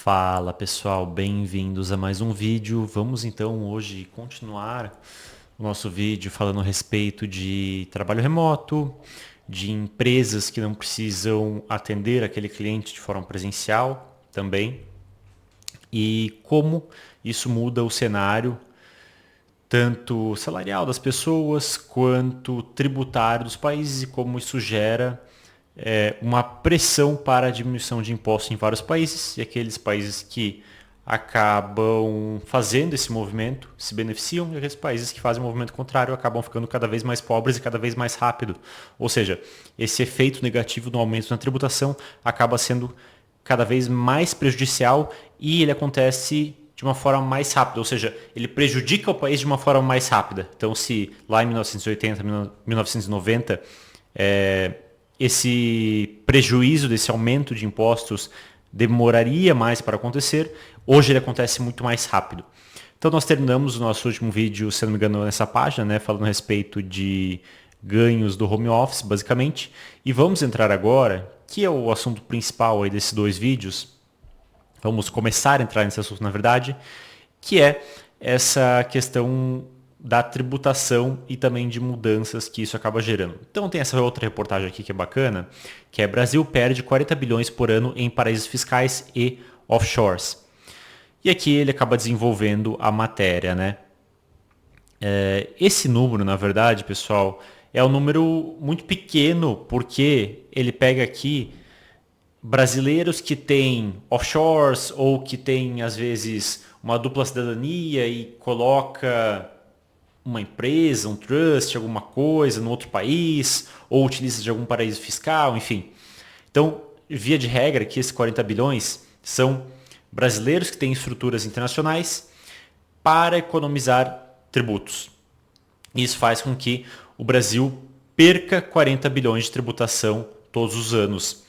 Fala pessoal, bem-vindos a mais um vídeo. Vamos então hoje continuar o nosso vídeo falando a respeito de trabalho remoto, de empresas que não precisam atender aquele cliente de forma presencial também, e como isso muda o cenário tanto salarial das pessoas quanto tributário dos países e como isso gera uma pressão para a diminuição de impostos em vários países, e aqueles países que acabam fazendo esse movimento se beneficiam, e aqueles países que fazem o movimento contrário acabam ficando cada vez mais pobres e cada vez mais rápido. Ou seja, esse efeito negativo do aumento na tributação acaba sendo cada vez mais prejudicial e ele acontece de uma forma mais rápida, ou seja, ele prejudica o país de uma forma mais rápida. Então, se lá em 1980, 1990, esse prejuízo desse aumento de impostos demoraria mais para acontecer, hoje ele acontece muito mais rápido. Então nós terminamos o nosso último vídeo, se não me engano, nessa página, né, falando a respeito de ganhos do home office, basicamente, e vamos entrar agora, que é o assunto principal aí desses dois vídeos, vamos começar a entrar nesse assunto, na verdade, que é essa questão da tributação e também de mudanças que isso acaba gerando. Então tem essa outra reportagem aqui que é bacana, que é Brasil perde 40 bilhões por ano em paraísos fiscais e offshores. E aqui ele acaba desenvolvendo a matéria, né? Esse número, na verdade, pessoal, é um número muito pequeno, porque ele pega aqui brasileiros que têm offshores ou que têm, às vezes, uma dupla cidadania e coloca uma empresa, um trust, alguma coisa no outro país, ou utiliza de algum paraíso fiscal, enfim. Então, via de regra, que esses 40 bilhões são brasileiros que têm estruturas internacionais para economizar tributos. Isso faz com que o Brasil perca 40 bilhões de tributação todos os anos.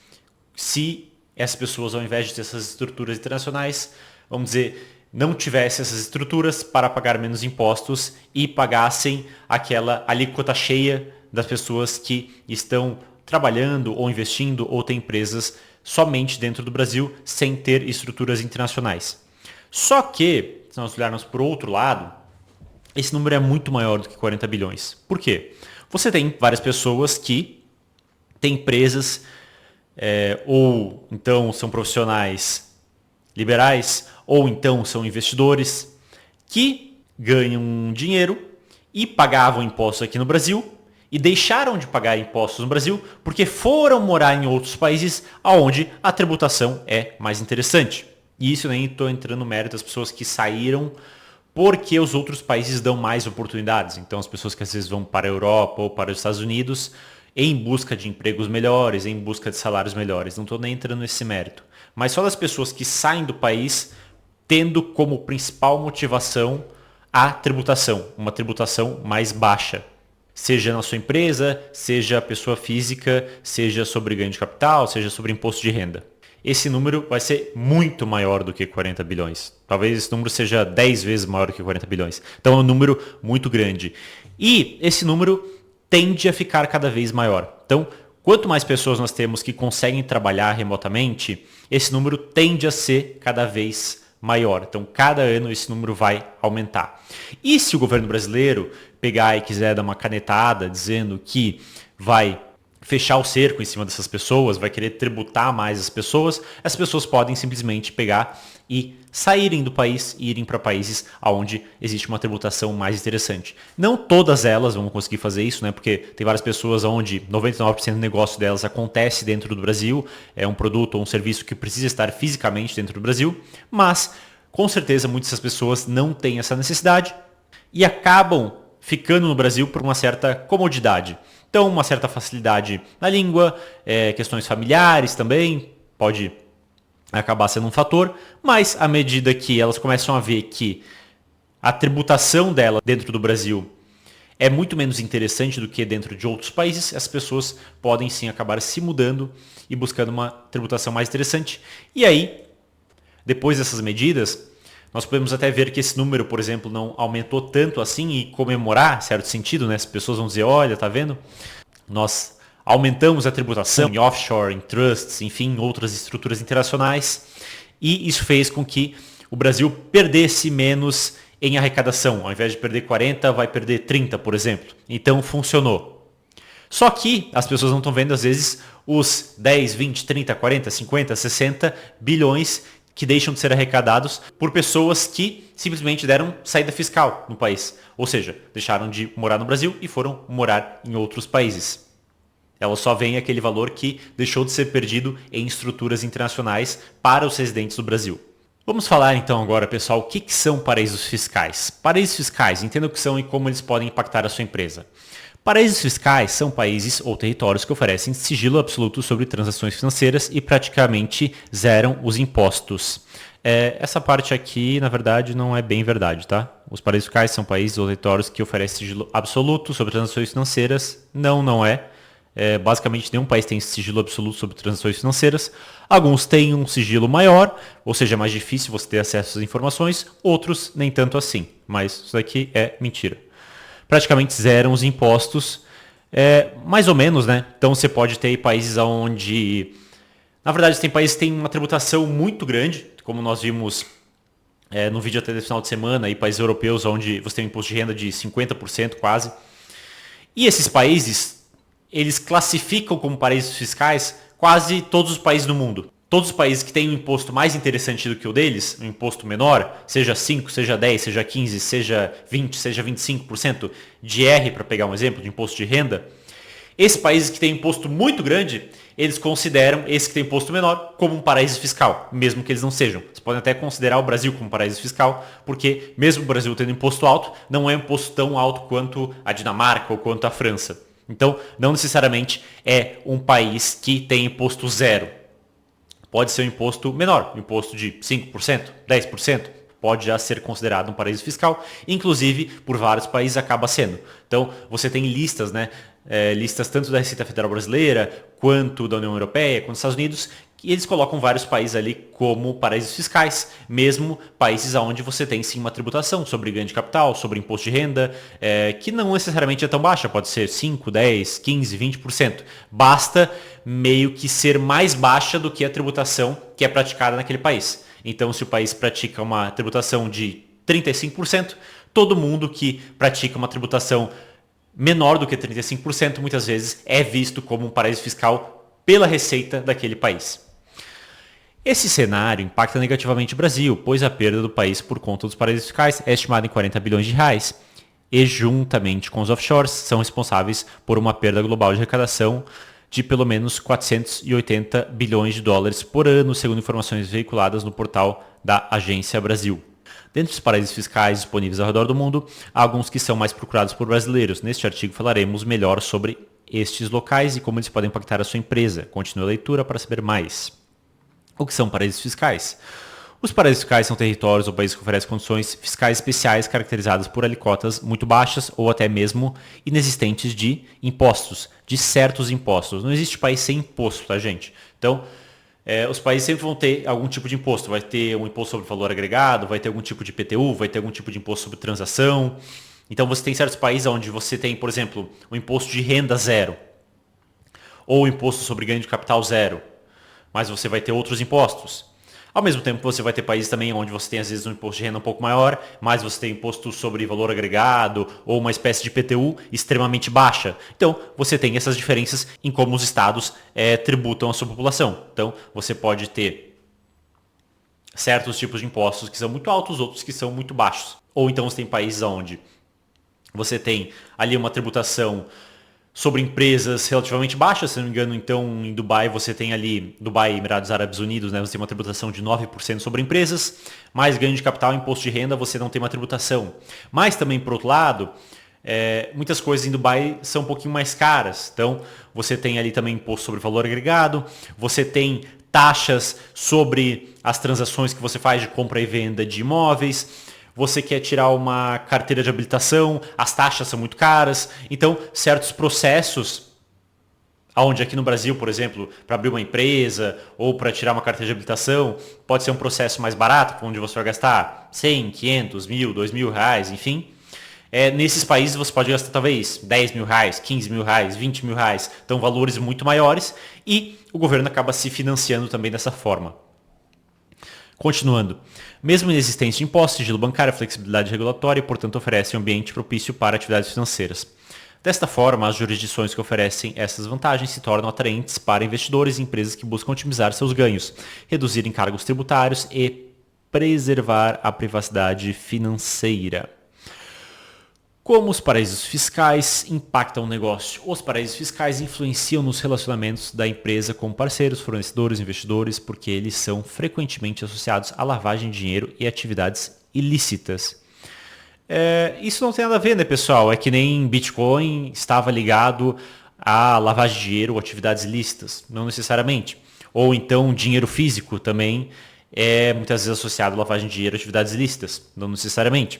Se essas pessoas, ao invés de ter essas estruturas internacionais, vamos dizer, não tivessem essas estruturas para pagar menos impostos e pagassem aquela alíquota cheia das pessoas que estão trabalhando ou investindo ou têm empresas somente dentro do Brasil sem ter estruturas internacionais. Só que, se nós olharmos por outro lado, esse número é muito maior do que 40 bilhões. Por quê? Você tem várias pessoas que têm empresas ou então são profissionais liberais, ou então são investidores que ganham dinheiro e pagavam impostos aqui no Brasil e deixaram de pagar impostos no Brasil porque foram morar em outros países onde a tributação é mais interessante. E isso nem estou entrando no mérito das pessoas que saíram porque os outros países dão mais oportunidades. Então as pessoas que às vezes vão para a Europa ou para os Estados Unidos em busca de empregos melhores, em busca de salários melhores. Não estou nem entrando nesse mérito. Mas só das pessoas que saem do país tendo como principal motivação a tributação, uma tributação mais baixa. Seja na sua empresa, seja pessoa física, seja sobre ganho de capital, seja sobre imposto de renda. Esse número vai ser muito maior do que 40 bilhões. Talvez esse número seja 10 vezes maior do que 40 bilhões. Então é um número muito grande. E esse número tende a ficar cada vez maior. Então, quanto mais pessoas nós temos que conseguem trabalhar remotamente, esse número tende a ser cada vez maior. Então, cada ano esse número vai aumentar. E se o governo brasileiro pegar e quiser dar uma canetada dizendo que vai fechar o cerco em cima dessas pessoas, vai querer tributar mais as pessoas podem simplesmente pegar e saírem do país e irem para países onde existe uma tributação mais interessante. Não todas elas vão conseguir fazer isso, né? Porque tem várias pessoas onde 99% do negócio delas acontece dentro do Brasil, é um produto ou um serviço que precisa estar fisicamente dentro do Brasil, mas com certeza muitas dessas pessoas não têm essa necessidade e acabam ficando no Brasil por uma certa comodidade. Então, uma certa facilidade na língua, questões familiares também, pode acabar sendo um fator, mas à medida que elas começam a ver que a tributação dela dentro do Brasil é muito menos interessante do que dentro de outros países, as pessoas podem sim acabar se mudando e buscando uma tributação mais interessante. E aí, depois dessas medidas, nós podemos até ver que esse número, por exemplo, não aumentou tanto assim e comemorar, certo sentido, né? As pessoas vão dizer, olha, tá vendo? Nós aumentamos a tributação em offshore, em trusts, enfim, em outras estruturas internacionais. e isso fez com que o Brasil perdesse menos em arrecadação. Ao invés de perder 40, vai perder 30, por exemplo. Então funcionou. Só que as pessoas não estão vendo, às vezes, os 10, 20, 30, 40, 50, 60 bilhões que deixam de ser arrecadados por pessoas que simplesmente deram saída fiscal no país. Ou seja, deixaram de morar no Brasil e foram morar em outros países. Ela só vem aquele valor que deixou de ser perdido em estruturas internacionais para os residentes do Brasil. Vamos falar então agora, pessoal, o que são paraísos fiscais. Paraísos fiscais, entenda o que são e como eles podem impactar a sua empresa. Paraísos fiscais são países ou territórios que oferecem sigilo absoluto sobre transações financeiras e praticamente zeram os impostos. Essa parte aqui, na verdade, não é bem verdade, tá? Os paraísos fiscais são países ou territórios que oferecem sigilo absoluto sobre transações financeiras. Não é. Basicamente, nenhum país tem sigilo absoluto sobre transações financeiras. Alguns têm um sigilo maior, ou seja, é mais difícil você ter acesso às informações. Outros, nem tanto assim. Mas isso daqui é mentira. Praticamente zeram os impostos, mais ou menos, né? Então você pode ter países onde, na verdade, tem países que têm uma tributação muito grande, como nós vimos no vídeo até do final de semana, e países europeus onde você tem um imposto de renda de 50% quase. E esses países, eles classificam como paraísos fiscais quase todos os países do mundo. Todos os países que têm um imposto mais interessante do que o deles, um imposto menor, seja 5, seja 10, seja 15, seja 20, seja 25% de R, para pegar um exemplo, de imposto de renda, esses países que têm imposto muito grande, eles consideram esse que tem imposto menor como um paraíso fiscal, mesmo que eles não sejam. Você pode até considerar o Brasil como paraíso fiscal, porque mesmo o Brasil tendo imposto alto, não é um imposto tão alto quanto a Dinamarca ou quanto a França. Então, não necessariamente é um país que tem imposto zero. Pode ser um imposto menor, um imposto de 5%, 10%, pode já ser considerado um paraíso fiscal, inclusive por vários países acaba sendo. Então você tem listas, né? Listas tanto da Receita Federal Brasileira, quanto da União Europeia, quanto dos Estados Unidos, e eles colocam vários países ali como paraísos fiscais, mesmo países onde você tem sim uma tributação sobre ganho de capital, sobre imposto de renda, que não necessariamente é tão baixa, pode ser 5, 10, 15, 20%. Basta meio que ser mais baixa do que a tributação que é praticada naquele país. Então, se o país pratica uma tributação de 35%, todo mundo que pratica uma tributação menor do que 35%, muitas vezes é visto como um paraíso fiscal pela receita daquele país. Esse cenário impacta negativamente o Brasil, pois a perda do país por conta dos paraísos fiscais é estimada em 40 bilhões de reais e, juntamente com os offshores, são responsáveis por uma perda global de arrecadação de pelo menos 480 bilhões de dólares por ano, segundo informações veiculadas no portal da Agência Brasil. Dentre os paraísos fiscais disponíveis ao redor do mundo, há alguns que são mais procurados por brasileiros. Neste artigo falaremos melhor sobre estes locais e como eles podem impactar a sua empresa. Continue a leitura para saber mais. O que são paraísos fiscais? Os paraísos fiscais são territórios ou países que oferecem condições fiscais especiais caracterizadas por alíquotas muito baixas ou até mesmo inexistentes de impostos, de certos impostos. Não existe país sem imposto, tá, gente? Então, os países sempre vão ter algum tipo de imposto. Vai ter um imposto sobre valor agregado, vai ter algum tipo de IPTU, vai ter algum tipo de imposto sobre transação. Então, você tem certos países onde você tem, por exemplo, um imposto de renda zero ou um imposto sobre ganho de capital zero, mas você vai ter outros impostos. Ao mesmo tempo, você vai ter países também onde você tem, às vezes, um imposto de renda um pouco maior, mas você tem imposto sobre valor agregado ou uma espécie de IPTU extremamente baixa. Então, você tem essas diferenças em como os estados tributam a sua população. Então, você pode ter certos tipos de impostos que são muito altos, outros que são muito baixos. Ou então, você tem países onde você tem ali uma tributação sobre empresas relativamente baixas, se não me engano, então em Dubai você tem ali, Dubai e Emirados Árabes Unidos, né, você tem uma tributação de 9% sobre empresas, mais ganho de capital e imposto de renda você não tem uma tributação. Mas também, por outro lado, muitas coisas em Dubai são um pouquinho mais caras, então você tem ali também imposto sobre valor agregado, você tem taxas sobre as transações que você faz de compra e venda de imóveis, você quer tirar uma carteira de habilitação, as taxas são muito caras. Então, certos processos, onde aqui no Brasil, por exemplo, para abrir uma empresa ou para tirar uma carteira de habilitação, pode ser um processo mais barato, onde você vai gastar 100, 500, 1.000, 2.000 reais, enfim. Nesses países você pode gastar talvez 10 mil reais, 15 mil reais, 20 mil reais. Então, valores muito maiores e o governo acaba se financiando também dessa forma. Continuando, mesmo inexistência de impostos, sigilo bancário, flexibilidade regulatória e, portanto, oferece um ambiente propício para atividades financeiras. Desta forma, as jurisdições que oferecem essas vantagens se tornam atraentes para investidores e empresas que buscam otimizar seus ganhos, reduzir encargos tributários e preservar a privacidade financeira. Como os paraísos fiscais impactam o negócio? Os paraísos fiscais influenciam nos relacionamentos da empresa com parceiros, fornecedores, investidores, porque eles são frequentemente associados à lavagem de dinheiro e atividades ilícitas. Isso não tem nada a ver, né, pessoal? É que nem Bitcoin estava ligado à lavagem de dinheiro ou atividades ilícitas, não necessariamente. Ou então dinheiro físico também é muitas vezes associado à lavagem de dinheiro e atividades ilícitas, não necessariamente.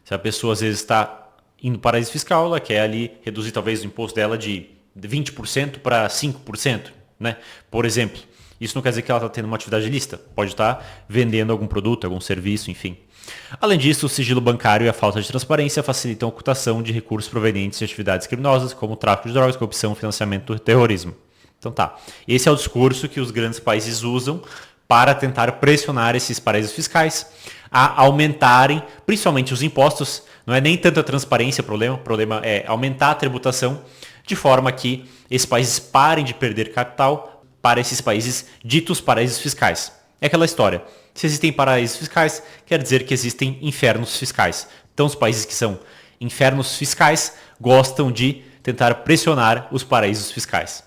Se a pessoa às vezes está indo para o paraíso fiscal, ela quer ali reduzir talvez o imposto dela de 20% para 5%, né? Por exemplo, isso não quer dizer que ela está tendo uma atividade ilícita. Pode estar vendendo algum produto, algum serviço, enfim. Além disso, o sigilo bancário e a falta de transparência facilitam a ocultação de recursos provenientes de atividades criminosas, como tráfico de drogas, corrupção, financiamento do terrorismo. Então tá, esse é o discurso que os grandes países usam para tentar pressionar esses paraísos fiscais a aumentarem, principalmente os impostos. Não é nem tanto a transparência o problema é aumentar a tributação de forma que esses países parem de perder capital para esses países ditos paraísos fiscais. É aquela história. Se existem paraísos fiscais, quer dizer que existem infernos fiscais. Então os países que são infernos fiscais gostam de tentar pressionar os paraísos fiscais.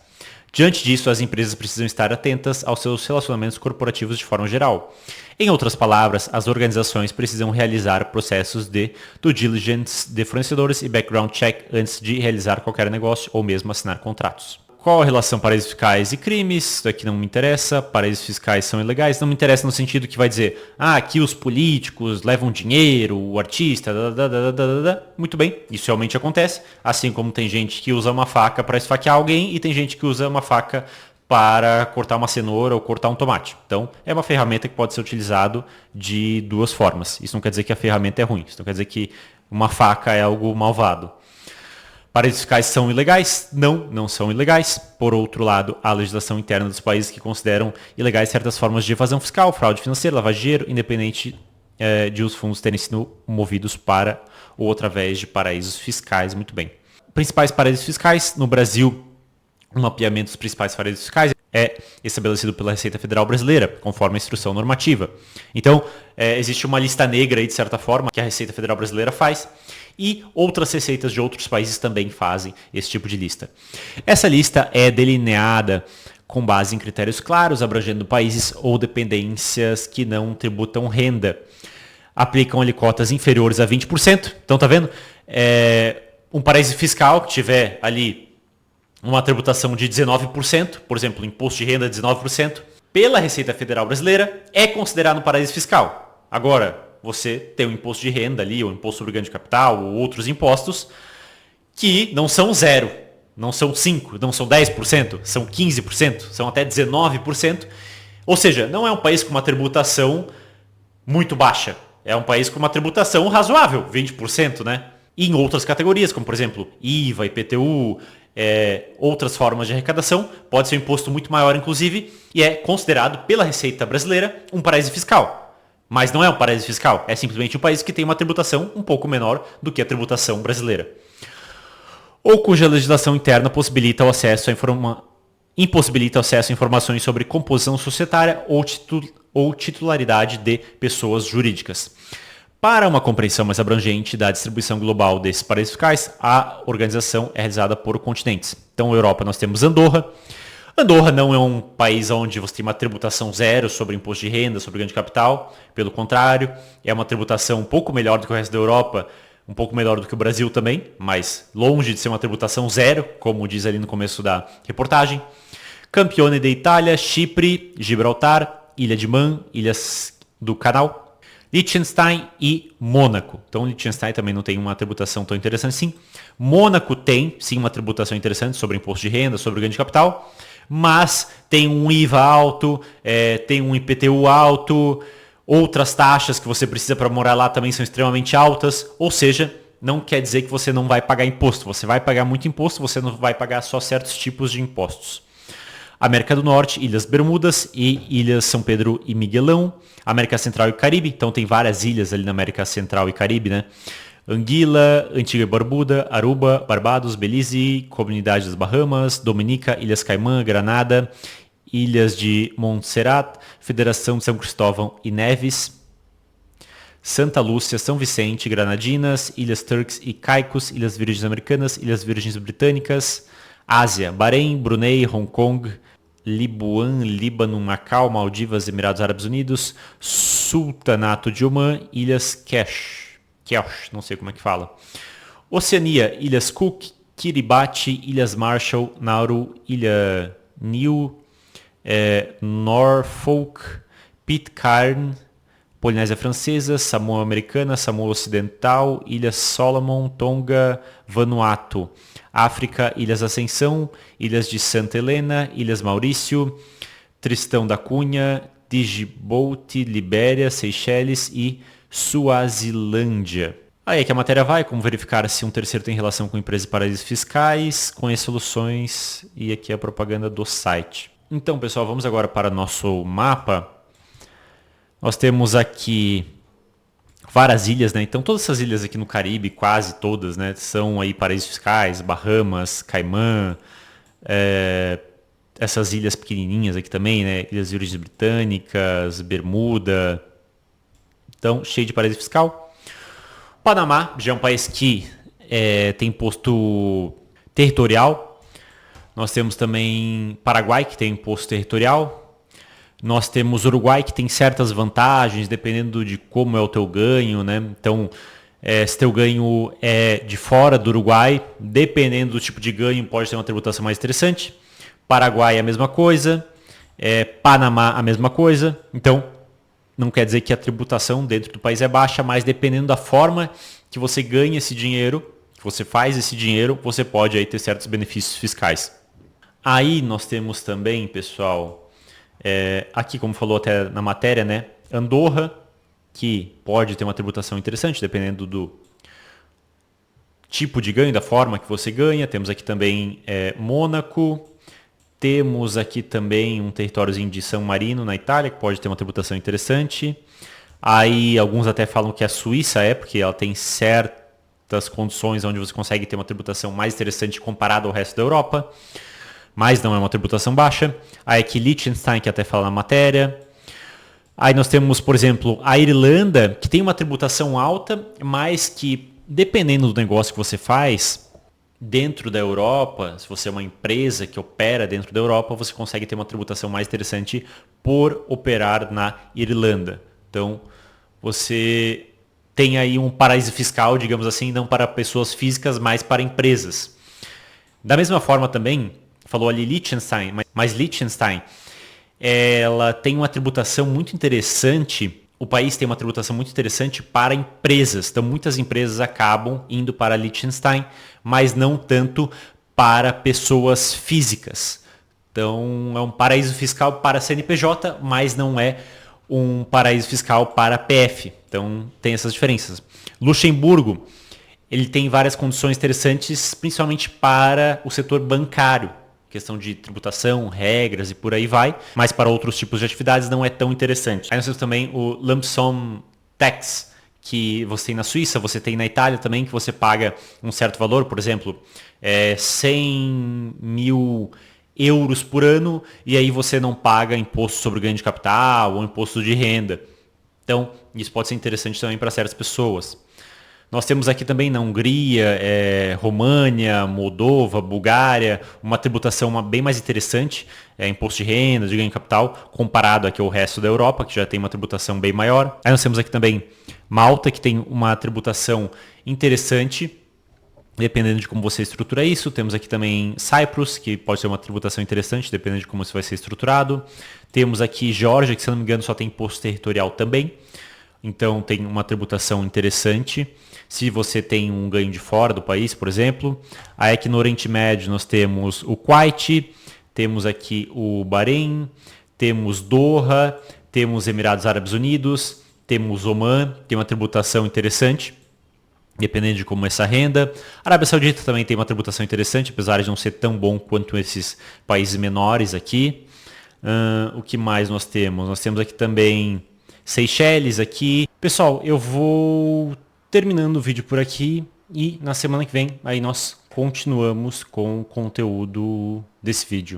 Diante disso, as empresas precisam estar atentas aos seus relacionamentos corporativos de forma geral. Em outras palavras, as organizações precisam realizar processos de due diligence de fornecedores e background check antes de realizar qualquer negócio ou mesmo assinar contratos. Qual a relação paraísos fiscais e crimes? Isso aqui não me interessa. Paraísos fiscais são ilegais. Não me interessa no sentido que vai dizer, aqui os políticos levam dinheiro, o artista, Muito bem, isso realmente acontece. Assim como tem gente que usa uma faca para esfaquear alguém e tem gente que usa uma faca para cortar uma cenoura ou cortar um tomate. Então, é uma ferramenta que pode ser utilizado de duas formas. Isso não quer dizer que a ferramenta é ruim. Isso não quer dizer que uma faca é algo malvado. Paraísos fiscais são ilegais? Não são ilegais. Por outro lado, a legislação interna dos países que consideram ilegais certas formas de evasão fiscal, fraude financeira, lavagem de dinheiro, independente de os fundos terem sido movidos para ou através de paraísos fiscais. Muito bem. Principais paraísos fiscais no Brasil. O mapeamento dos principais paraísos fiscais é estabelecido pela Receita Federal Brasileira, conforme a instrução normativa. Então, existe uma lista negra aí, de certa forma, que a Receita Federal Brasileira faz, e outras receitas de outros países também fazem esse tipo de lista. Essa lista é delineada com base em critérios claros, abrangendo países ou dependências que não tributam renda. Aplicam ali cotas inferiores a 20%. Então, tá vendo? Um paraíso fiscal que tiver ali uma tributação de 19%, por exemplo, imposto de renda de 19%, pela Receita Federal Brasileira, é considerado um paraíso fiscal. Agora, você tem o imposto de renda ali, ou imposto sobre ganho de capital, ou outros impostos, que não são 0, não são 5%, não são 10%, são 15%, são até 19%. Ou seja, não é um país com uma tributação muito baixa. É um país com uma tributação razoável, 20%, né? E em outras categorias, como por exemplo, IVA, IPTU, outras formas de arrecadação, pode ser um imposto muito maior, inclusive, e é considerado pela Receita Brasileira um paraíso fiscal. Mas não é um paraíso fiscal, é simplesmente um país que tem uma tributação um pouco menor do que a tributação brasileira. Ou cuja legislação interna impossibilita o acesso a informações sobre composição societária ou titularidade de pessoas jurídicas. Para uma compreensão mais abrangente da distribuição global desses paraísos fiscais, a organização é realizada por continentes. Então, na Europa nós temos Andorra. Andorra não é um país onde você tem uma tributação zero sobre imposto de renda, sobre ganho de capital. Pelo contrário, é uma tributação um pouco melhor do que o resto da Europa, um pouco melhor do que o Brasil também, mas longe de ser uma tributação zero, como diz ali no começo da reportagem. Campione da Itália, Chipre, Gibraltar, Ilha de Man, Ilhas do Canal, Liechtenstein e Mônaco. Então, Liechtenstein também não tem uma tributação tão interessante assim. Mônaco tem, sim, uma tributação interessante sobre imposto de renda, sobre ganho de capital, mas tem um IVA alto, tem um IPTU alto, outras taxas que você precisa para morar lá também são extremamente altas, ou seja, não quer dizer que você não vai pagar imposto, você vai pagar muito imposto, você não vai pagar só certos tipos de impostos. América do Norte, Ilhas Bermudas e Ilhas São Pedro e Miguelão. América Central e Caribe, então tem várias ilhas ali na América Central e Caribe, né? Anguila, Antigua e Barbuda, Aruba, Barbados, Belize, Comunidade das Bahamas, Dominica, Ilhas Caimã, Granada, Ilhas de Montserrat, Federação de São Cristóvão e Neves, Santa Lúcia, São Vicente, Granadinas, Ilhas Turks e Caicos, Ilhas Virgens Americanas, Ilhas Virgens Britânicas, Ásia, Bahrein, Brunei, Hong Kong, Libuan, Líbano, Macau, Maldivas, Emirados Árabes Unidos, Sultanato de Omã, Ilhas Kesh, não sei como é que fala. Oceania, Ilhas Cook, Kiribati, Ilhas Marshall, Nauru, Ilha Niue, Norfolk, Pitcairn, Polinésia Francesa, Samoa Americana, Samoa Ocidental, Ilhas Solomon, Tonga, Vanuatu. África, Ilhas Ascensão, Ilhas de Santa Helena, Ilhas Maurício, Tristão da Cunha, Djibouti, Libéria, Seychelles e Suazilândia. Aí é que a matéria vai, como verificar se um terceiro tem relação com empresas e paraísos fiscais, com as soluções e aqui a propaganda do site. Então, pessoal, vamos agora para nosso mapa. Nós temos aqui várias ilhas, né? Então todas essas ilhas aqui no Caribe, quase todas, né, são aí paraísos fiscais, Bahamas, Caimã, essas ilhas pequenininhas aqui também, né? Ilhas Virgens Britânicas, Bermuda. Então, cheio de paraíso fiscal. Panamá já é um país que tem imposto territorial. Nós temos também Paraguai, que tem imposto territorial. Nós temos Uruguai, que tem certas vantagens, dependendo de como é o teu ganho, né? Então, se teu ganho é de fora do Uruguai, dependendo do tipo de ganho, pode ter uma tributação mais interessante. Paraguai é a mesma coisa. Panamá a mesma coisa. Então, não quer dizer que a tributação dentro do país é baixa, mas dependendo da forma que você ganha esse dinheiro, que você faz esse dinheiro, você pode aí ter certos benefícios fiscais. Aí nós temos também, pessoal... aqui, como falou até na matéria, né? Andorra, que pode ter uma tributação interessante, dependendo do tipo de ganho, da forma que você ganha. Temos aqui também Mônaco. Temos aqui também um territóriozinho de San Marino, na Itália, que pode ter uma tributação interessante. Aí alguns até falam que a Suíça porque ela tem certas condições onde você consegue ter uma tributação mais interessante comparado ao resto da Europa. Mas não é uma tributação baixa. Aí aqui Liechtenstein, que até fala na matéria. Aí nós temos, por exemplo, a Irlanda, que tem uma tributação alta, mas que, dependendo do negócio que você faz, dentro da Europa, se você é uma empresa que opera dentro da Europa, você consegue ter uma tributação mais interessante por operar na Irlanda. Então, você tem aí um paraíso fiscal, digamos assim, não para pessoas físicas, mas para empresas. Da mesma forma também... Falou ali Liechtenstein, mas Liechtenstein, ela tem uma tributação muito interessante, o país tem uma tributação muito interessante para empresas. Então muitas empresas acabam indo para Liechtenstein, mas não tanto para pessoas físicas. Então é um paraíso fiscal para CNPJ, mas não é um paraíso fiscal para PF. Então tem essas diferenças. Luxemburgo, ele tem várias condições interessantes, principalmente para o setor bancário. Questão de tributação, regras e por aí vai, mas para outros tipos de atividades não é tão interessante. Aí nós temos também o Lump Sum Tax, que você tem na Suíça, você tem na Itália também, que você paga um certo valor, por exemplo, 100 mil euros por ano, e aí você não paga imposto sobre o ganho de capital ou imposto de renda. Então, isso pode ser interessante também para certas pessoas. Nós temos aqui também na Hungria, România, Moldova, Bulgária, uma tributação bem mais interessante, imposto de renda, de ganho de capital, comparado aqui ao resto da Europa, que já tem uma tributação bem maior. Aí nós temos aqui também Malta, que tem uma tributação interessante, dependendo de como você estrutura isso. Temos aqui também Cyprus, que pode ser uma tributação interessante, dependendo de como isso vai ser estruturado. Temos aqui Geórgia, que se não me engano só tem imposto territorial também. Então tem uma tributação interessante. Se você tem um ganho de fora do país, por exemplo. Aí aqui no Oriente Médio nós temos o Kuwait, temos aqui o Bahrein, temos Doha, temos Emirados Árabes Unidos, temos Omã, tem uma tributação interessante. dependendo de como é essa renda. A Arábia Saudita também tem uma tributação interessante, apesar de não ser tão bom quanto esses países menores aqui. O que mais nós temos? Nós temos aqui também Seychelles aqui. Pessoal, eu vou terminando o vídeo por aqui e na semana que vem aí nós continuamos com o conteúdo desse vídeo.